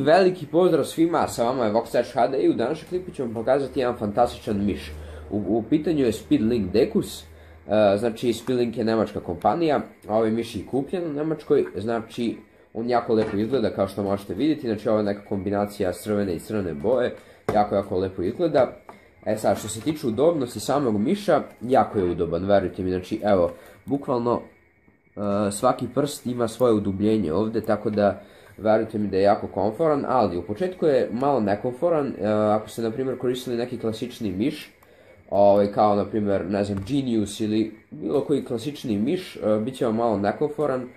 veliki pozdrav svima, sa vama je Voxtash HD i u današnjem klipu ćemo pokazati jedan fantastičan miš. U pitanju je Speedlink Decus, znači Speedlink je nemačka kompanija, a ovaj miš je kupljen u Nemačkoj, znači on jako lepo izgleda kao što možete vidjeti, znači ovo je neka kombinacija crvene i crne boje, jako lepo izgleda. Sad što se tiče udobnosti samog miša, jako je udoban, verujte mi, znači evo, bukvalno svaki prst ima svoje udubljenje ovdje, tako da verujte mi da je jako komforan, ali u početku je malo nekomforan, ako ste na primjer koristili neki klasični miš, kao na primjer, ne znam, Genius ili bilo koji klasični miš, bit će vam malo nekomforan,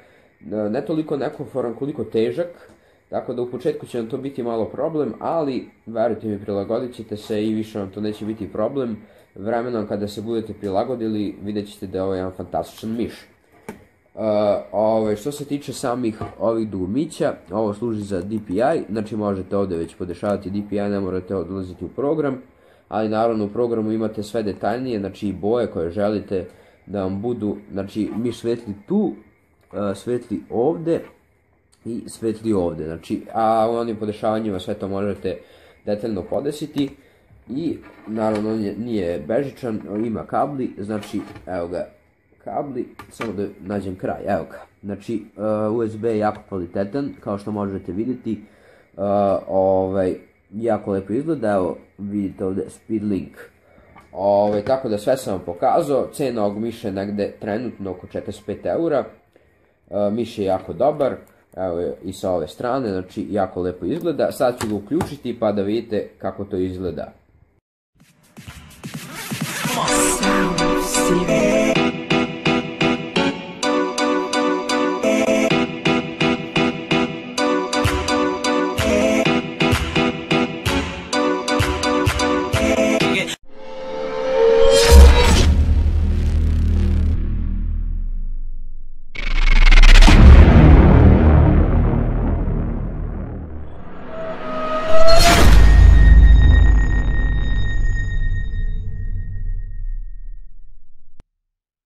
ne toliko nekomforan koliko težak, tako da u početku će vam to biti malo problem, ali verujte mi, prilagodit ćete se i više vam to neće biti problem. Vremenom kada se budete prilagodili, vidjet ćete da je ovo jedan fantastičan miš. Što se tiče samih ovih dugmića, ovo služi za DPI, znači možete ovdje već podešavati DPI, ne morate odlaziti u program, ali naravno u programu imate sve detaljnije, znači i boje koje želite da vam budu, znači miš svetli tu, svetli ovdje i svetli ovdje, znači, a u onim podešavanjima sve to možete detaljno podesiti i naravno on nije bežičan, ima kabli, znači evo ga kabli, samo da nađem kraj, evo ga, znači USB je jako kvalitetan, kao što možete vidjeti, jako lepo izgleda, evo vidite ovdje Speedlink, tako da sve sam vam pokazao, cena ovog miša je negde trenutno oko 45 eura, miš je jako dobar, evo i sa ove strane, znači jako lepo izgleda, sad ću ga uključiti pa da vidite kako to izgleda.